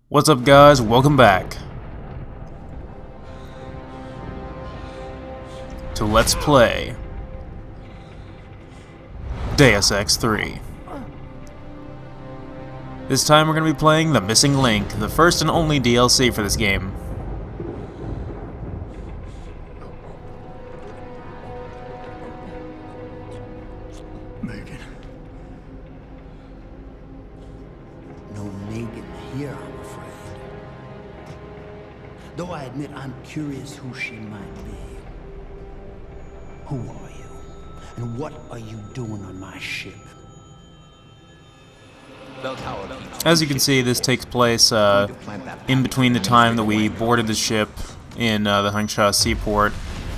What's up, guys? Welcome back to Let's Play Deus Ex 3. This time we're going to be playing The Missing Link, the first and only DLC for this game. Megan. No Megan here, I'm afraid. Though I admit I'm curious who she might be. Who are you? And what are you doing on my ship? As you can see, this takes place in between the time that we boarded the ship in the Hangsha seaport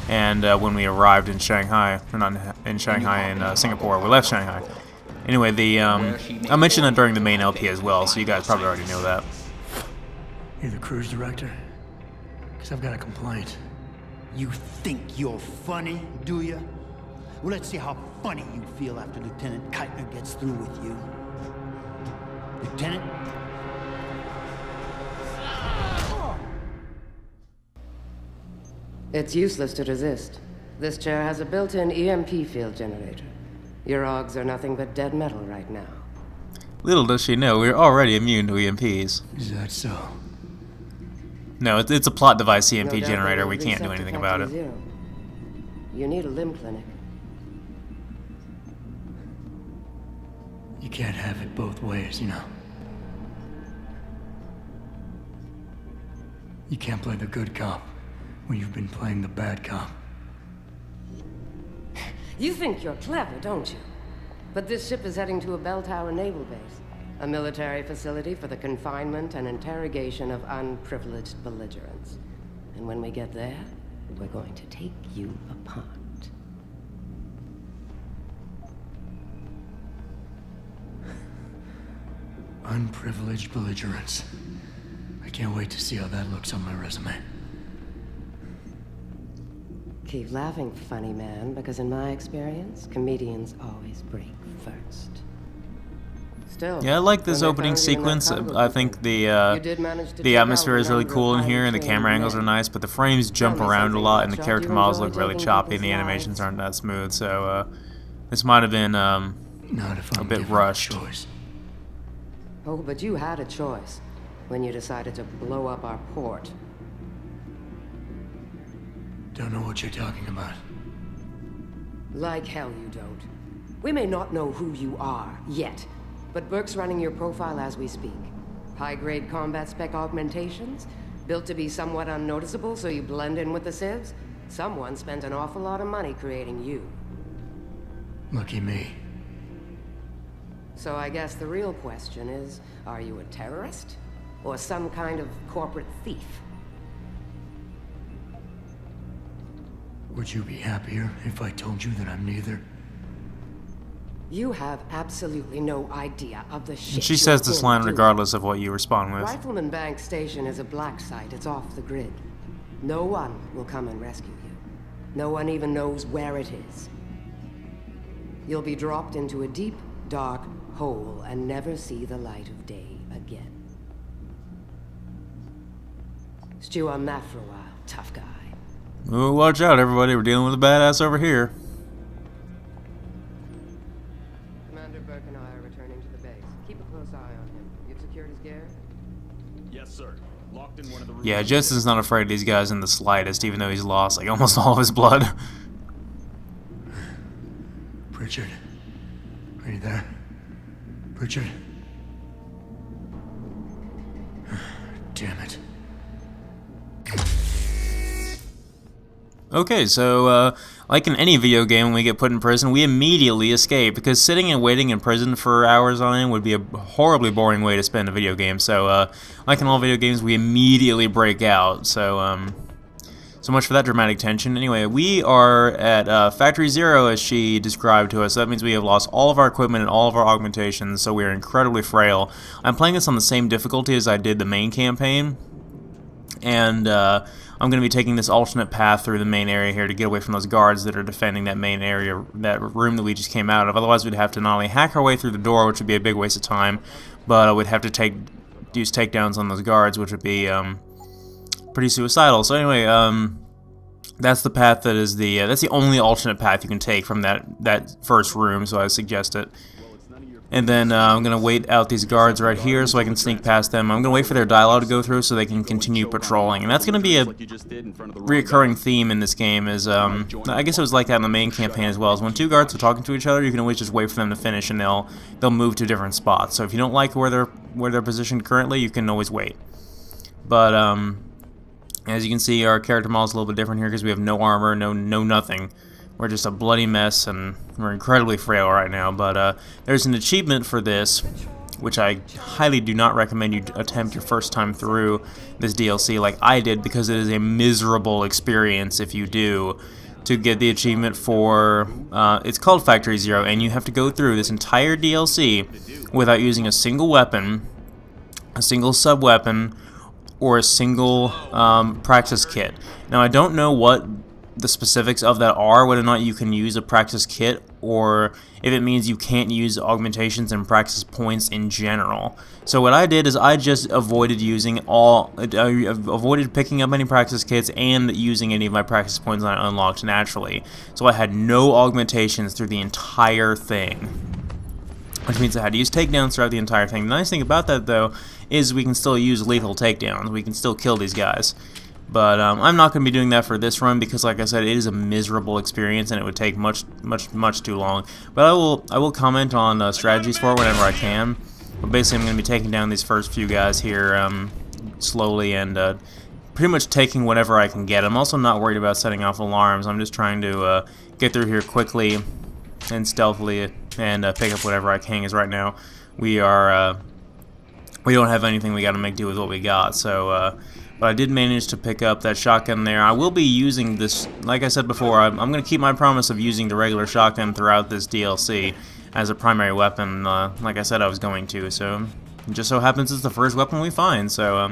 and when we arrived in Shanghai. Or not in Shanghai, in Singapore. We left Shanghai. Anyway, I mentioned that during the main LP as well, so you guys probably already know that. You're the cruise director? Because I've got a complaint. You think you're funny, do you? Well, let's see how funny you feel after Lieutenant Keitner gets through with you. Lieutenant? It's useless to resist. This chair has a built-in EMP field generator. Your augs are nothing but dead metal right now. Little does she know, we're already immune to EMPs. Is that so? No, it's a plot device EMP No doubt generator, they we will can't do reset to anything about it. Factory Zero. You need a limb clinic. You can't have it both ways, you know. You can't play the good cop when you've been playing the bad cop. You think you're clever, don't you? But this ship is heading to a bell tower naval base, a military facility for the confinement and interrogation of unprivileged belligerents. And when we get there, we're going to take you apart. Unprivileged belligerents. I can't wait to see how that looks on my resume. Keep laughing, funny man, because in my experience, comedians always break first. Still, Yeah, I like this when they opening found you in that sequence. cargo I think container, you did manage to the take atmosphere out is really a cool in number of here, and the highly camera trained angles are men. nice, but the frames jump Tell me around a something lot, about and the the character job you models enjoy look really taking choppy, and the people's animations lives. aren't that smooth, so this might have been Not if I'm bit given rushed. a choice. Oh, but you had a choice when you decided to blow up our port. Don't know what you're talking about. Like hell you don't. We may not know who you are, yet, but Burke's running your profile as we speak. High-grade combat spec augmentations, built to be somewhat unnoticeable so you blend in with the civs. Someone spent an awful lot of money creating you. Lucky me. So I guess the real question is, are you a terrorist? Or some kind of corporate thief? Would you be happier if I told you that I'm neither? You have absolutely no idea of the shit And she says this line doing. regardless of what you respond with. Rifleman Bank Station is a black site. It's off the grid. No one will come and rescue you. No one even knows where it is. You'll be dropped into a deep, dark hole and never see the light of day again. Stew on that for a while, tough guy. Ooh, watch out, everybody, we're dealing with a badass over here. Commander Burke and I are returning to the base. Keep a close eye on him. You've secured his gear? Yes, sir. Locked in one of the rooms. Yeah, Jensen's not afraid of these guys in the slightest, even though he's lost like almost all of his blood. Pritchard. Are you there? Pritchard? Damn it. Okay, so, like in any video game, when we get put in prison, we immediately escape, because sitting and waiting in prison for hours on end would be a horribly boring way to spend a video game, so, like in all video games, we immediately break out, so, so much for that dramatic tension. Anyway, we are at, Factory Zero, as she described to us. That means we have lost all of our equipment and all of our augmentations, so we are incredibly frail. I'm playing this on the same difficulty as I did the main campaign, and, I'm going to be taking this alternate path through the main area here to get away from those guards that are defending that main area, that room that we just came out of. Otherwise, we'd have to not only hack our way through the door, which would be a big waste of time, but we'd have to take, use takedowns on those guards, which would be pretty suicidal. So anyway, that's the path that is that's the only alternate path you can take from that first room. So I suggest it. And then I'm going to wait out these guards right here so I can sneak past them. I'm going to wait for their dialogue to go through so they can continue patrolling. And that's going to be a reoccurring theme in this game. Is I guess it was like that in the main campaign as well. Is when two guards are talking to each other, you can always just wait for them to finish and they'll move to different spots. So if you don't like where they're positioned currently, you can always wait. But as you can see, our character model is a little bit different here because we have no armor, no nothing. We're just a bloody mess, and we're incredibly frail right now. But there's an achievement for this, which I highly do not recommend you attempt your first time through this DLC like I did, because it is a miserable experience if you do, to get the achievement for, it's called Factory Zero, and you have to go through this entire DLC without using a single weapon, a single sub-weapon, or a single practice kit. Now, I don't know what the specifics of that are, whether or not you can use a practice kit, or if it means you can't use augmentations and practice points in general. So what I did is I just avoided avoided picking up any practice kits and using any of my practice points that I unlocked naturally. So I had no augmentations through the entire thing, which means I had to use takedowns throughout the entire thing. The nice thing about that, though, is we can still use lethal takedowns. We can still kill these guys. But I'm not going to be doing that for this run because, like I said, it is a miserable experience and it would take much too long. But I will comment on strategies for it whenever I can. But basically, I'm going to be taking down these first few guys here slowly and pretty much taking whatever I can get. I'm also not worried about setting off alarms. I'm just trying to get through here quickly and stealthily and pick up whatever I can. Because right now we don't have anything. We got to make do with what we got. So. But I did manage to pick up that shotgun there. I will be using this, like I said before, I'm going to keep my promise of using the regular shotgun throughout this DLC as a primary weapon, like I said I was going to. So it just so happens it's the first weapon we find. So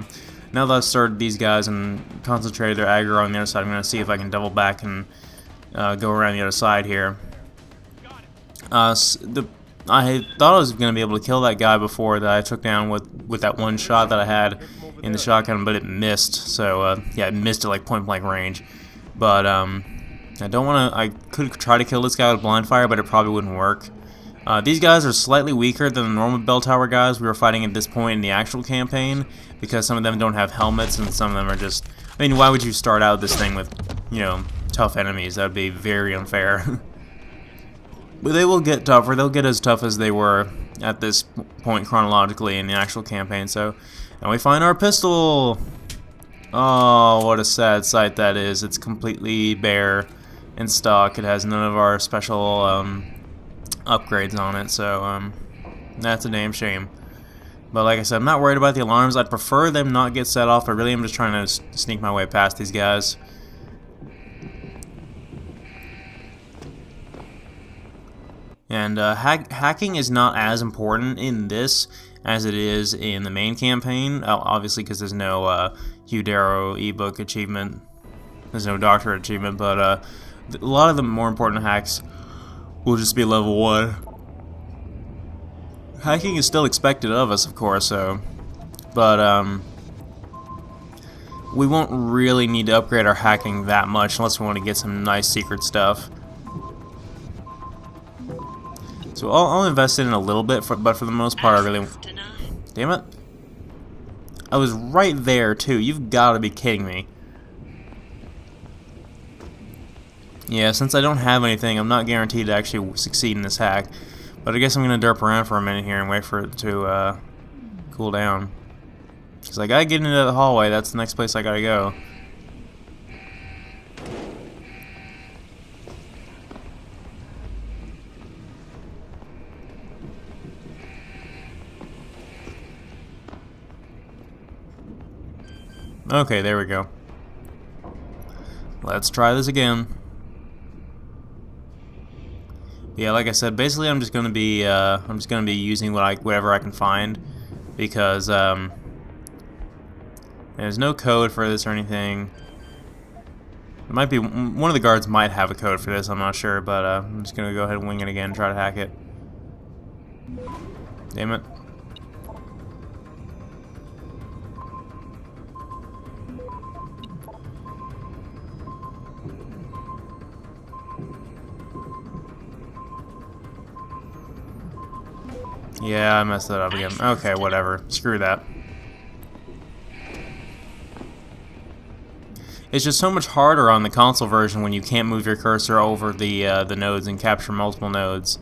now that I've started these guys and concentrated their aggro on the other side, I'm going to see if I can double back and go around the other side here. I thought I was going to be able to kill that guy before that I took down with that one shot that I had in the shotgun, but it missed. So yeah, it missed at like point blank range. But I don't want to. I could try to kill this guy with blind fire, but it probably wouldn't work. These guys are slightly weaker than the normal bell tower guys we were fighting at this point in the actual campaign, because some of them don't have helmets and some of them are just. I mean, why would you start out this thing with, you know, tough enemies? That would be very unfair. But they will get tougher. They'll get as tough as they were at this point chronologically in the actual campaign. So, and we find our pistol. Oh, what a sad sight that is. It's completely bare in stock. It has none of our special upgrades on it. So, that's a damn shame. But like I said, I'm not worried about the alarms. I'd prefer them not get set off. I really am just trying to sneak my way past these guys. And hacking is not as important in this as it is in the main campaign, obviously because there's no Hugh Darrow ebook achievement, there's no doctorate achievement, but a lot of the more important hacks will just be level 1. Hacking is still expected of us, of course, but we won't really need to upgrade our hacking that much unless we want to get some nice secret stuff. So I'll invest in it a little bit, but for the most part, I really... Damn it. I was right there, too. You've got to be kidding me. Yeah, since I don't have anything, I'm not guaranteed to actually succeed in this hack. But I guess I'm going to derp around for a minute here and wait for it to cool down. Because I got to get into the hallway. That's the next place I got to go. Okay, there we go. Let's try this again. Yeah, like I said, basically I'm just gonna be using whatever I can find, because there's no code for this or anything. It might be one of the guards might have a code for this. I'm not sure, but I'm just gonna go ahead and wing it again, try to hack it. Damn it. Yeah, I messed that up again. Okay, whatever. Screw that. It's just so much harder on the console version when you can't move your cursor over the nodes and capture multiple nodes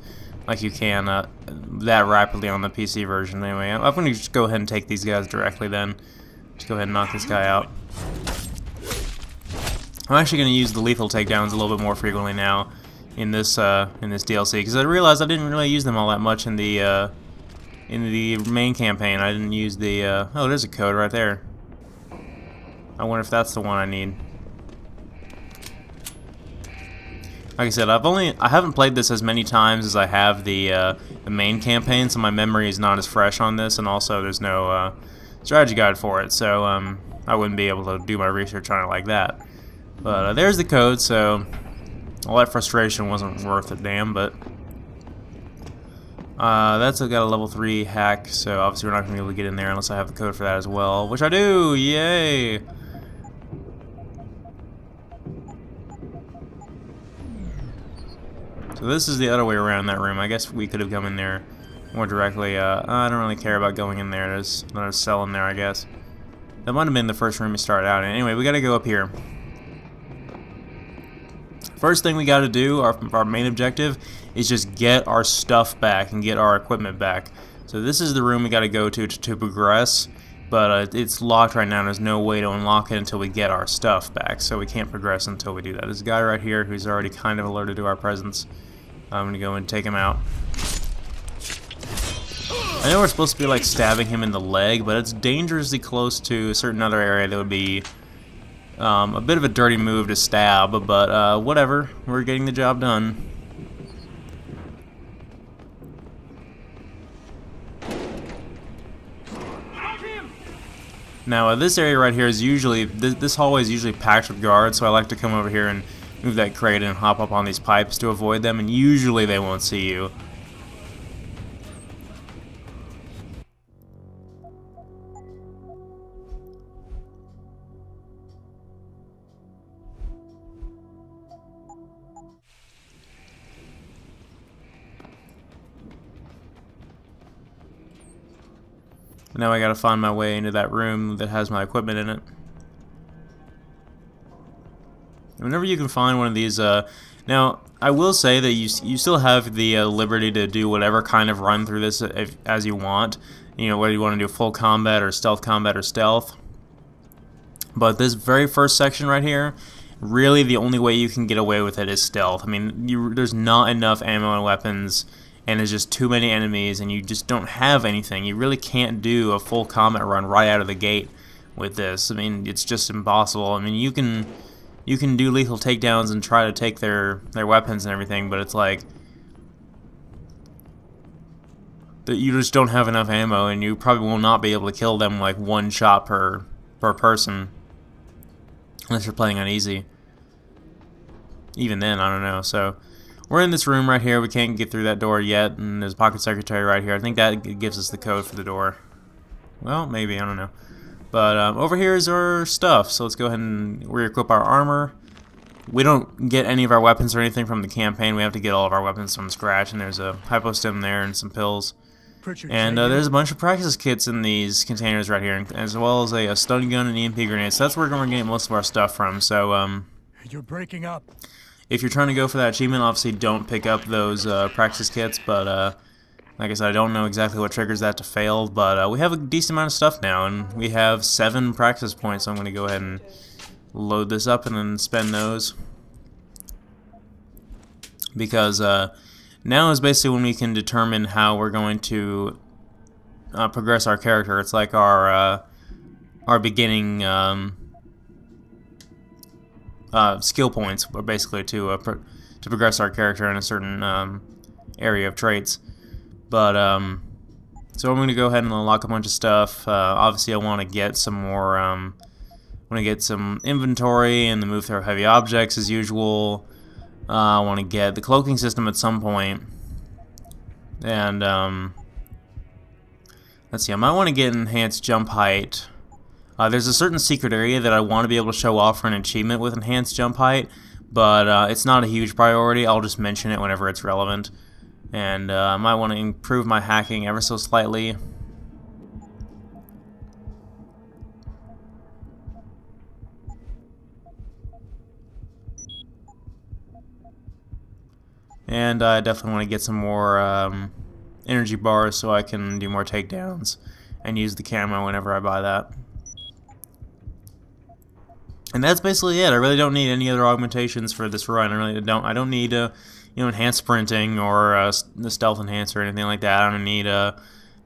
like you can that rapidly on the PC version. Anyway, I'm going to just go ahead and take these guys directly then. Just go ahead and knock this guy out. I'm actually going to use the lethal takedowns a little bit more frequently now in this DLC, because I realized I didn't really use them all that much in the main campaign. I didn't use the oh, there's a code right there. I wonder if that's the one I need. Like I said, I haven't played this as many times as I have the main campaign, so my memory is not as fresh on this, and also there's no strategy guide for it, so I wouldn't be able to do my research on it like that. But there's the code, so all that frustration wasn't worth a damn, but that's got a level 3 hack, so obviously we're not going to be able to get in there unless I have the code for that as well, which I do! Yay! So this is the other way around that room. I guess we could have come in there more directly. I don't really care about going in there. There's another cell in there, I guess. That might have been the first room we started out in. Anyway, we got to go up here. First thing we got to do, our main objective, is just get our stuff back and get our equipment back. So this is the room we got to go to progress, but it's locked right now. There's no way to unlock it until we get our stuff back, so we can't progress until we do that. There's a guy right here who's already kind of alerted to our presence. I'm going to go and take him out. I know we're supposed to be like stabbing him in the leg, but it's dangerously close to a certain other area that would be a bit of a dirty move to stab, but whatever. We're getting the job done. Now, this area right here is usually, this hallway is usually packed with guards, so I like to come over here and move that crate and hop up on these pipes to avoid them, and usually they won't see you. Now I gotta find my way into that room that has my equipment in it. Whenever you can find one of these, now I will say that you still have the liberty to do whatever kind of run through this as you want. You know, whether you want to do full combat or stealth. But this very first section right here, really the only way you can get away with it is stealth. I mean, there's not enough ammo and weapons, and there's just too many enemies, and you just don't have anything. You really can't do a full combat run right out of the gate with this. I mean, it's just impossible. I mean, you can do lethal takedowns and try to take their weapons and everything, but it's like that you just don't have enough ammo, and you probably will not be able to kill them like one shot per person, unless you're playing on easy. Even then, I don't know. So we're in this room right here. We can't get through that door yet, and there's a pocket secretary right here. I think that gives us the code for the door. Well, maybe, I don't know. But over here is our stuff, so let's go ahead and re-equip our armor. We don't get any of our weapons or anything from the campaign. We have to get all of our weapons from scratch, and there's a hypostim there and some pills. And there's a bunch of practice kits in these containers right here, as well as a stun gun and EMP grenade. So that's where we're going to get most of our stuff from. So You're breaking up. if you're trying to go for that achievement, obviously don't pick up those practice kits, but like I said, I don't know exactly what triggers that to fail, but we have a decent amount of stuff now, and we have 7 practice points, so I'm going to go ahead and load this up and then spend those. Because now is basically when we can determine how we're going to progress our character. It's like our beginning skill points, basically, to progress our character in a certain area of traits. But so I'm going to go ahead and unlock a bunch of stuff. Obviously, I want to get some more. I want to get some inventory and the move through heavy objects as usual. I want to get the cloaking system at some point. And let's see. I might want to get enhanced jump height. There's a certain secret area that I want to be able to show off for an achievement with enhanced jump height, but it's not a huge priority. I'll just mention it whenever it's relevant. And I might want to improve my hacking ever so slightly. And I definitely want to get some more energy bars so I can do more takedowns and use the camo whenever I buy that. And that's basically it. I really don't need any other augmentations for this run. I don't need enhanced sprinting or the stealth enhancer or anything like that. I don't need the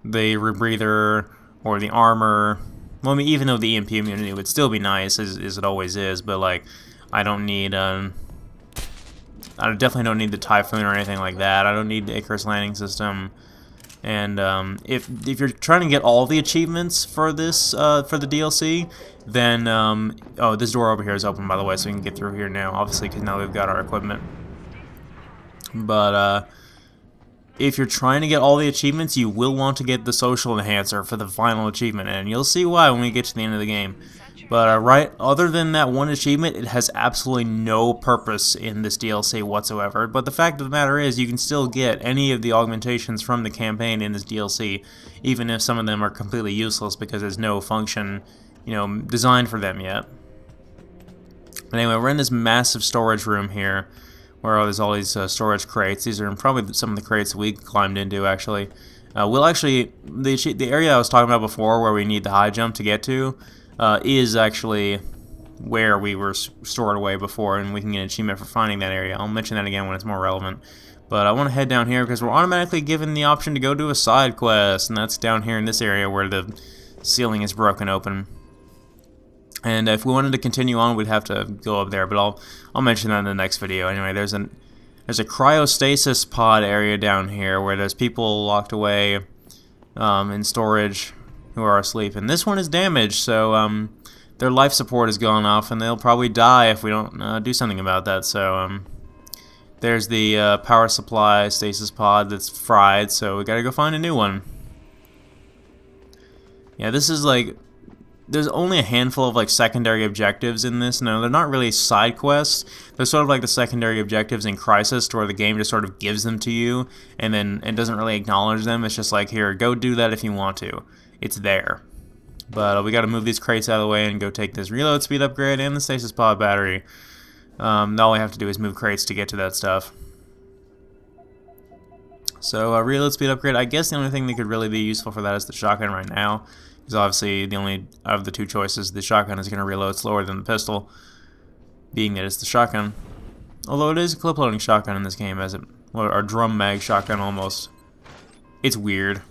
rebreather or the armor. Well, I mean, even though the EMP immunity would still be nice, as it always is, but like, I don't need I definitely don't need the Typhoon or anything like that. I don't need the Icarus landing system. And if you're trying to get all the achievements for this for the DLC, then oh, this door over here is open, by the way, so we can get through here now. Obviously, because now we've got our equipment. But if you're trying to get all the achievements, you will want to get the social enhancer for the final achievement, and you'll see why when we get to the end of the game. But right, other than that one achievement, it has absolutely no purpose in this DLC whatsoever. But the fact of the matter is, you can still get any of the augmentations from the campaign in this DLC, even if some of them are completely useless because there's no function, designed for them yet. But anyway, we're in this massive storage room here, where there's all these storage crates. These are probably some of the crates we climbed into, actually. The area I was talking about before, where we need the high jump to get to, is actually where we were stored away before, and we can get an achievement for finding that area. I'll mention that again when it's more relevant. But I want to head down here because we're automatically given the option to go do a side quest, and that's down here in this area where the ceiling is broken open. And if we wanted to continue on, we'd have to go up there, but I'll mention that in the next video. Anyway, there's a cryostasis pod area down here where there's people locked away in storage who are asleep, and this one is damaged, so their life support has gone off, and they'll probably die if we don't do something about that. So there's the power supply stasis pod that's fried, so we gotta go find a new one. Yeah, this is like, there's only a handful of like secondary objectives in this. No, they're not really side quests. They're sort of like the secondary objectives in Crysis, where the game just sort of gives them to you, and then it doesn't really acknowledge them. It's just like, here, go do that if you want to. It's there. But we got to move these crates out of the way and go take this reload speed upgrade and the stasis pod battery. All we have to do is move crates to get to that stuff. So reload speed upgrade, I guess the only thing that could really be useful for that is the shotgun right now. Because obviously the only of the two choices, the shotgun is going to reload slower than the pistol, being that it's the shotgun. Although it is a clip loading shotgun in this game, or a drum mag shotgun almost. It's weird.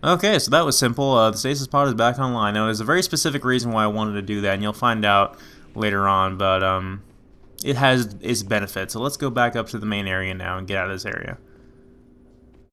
Okay, so that was simple. The stasis pod is back online. Now, there's a very specific reason why I wanted to do that, and you'll find out later on, but it has its benefits. So let's go back up to the main area now and get out of this area.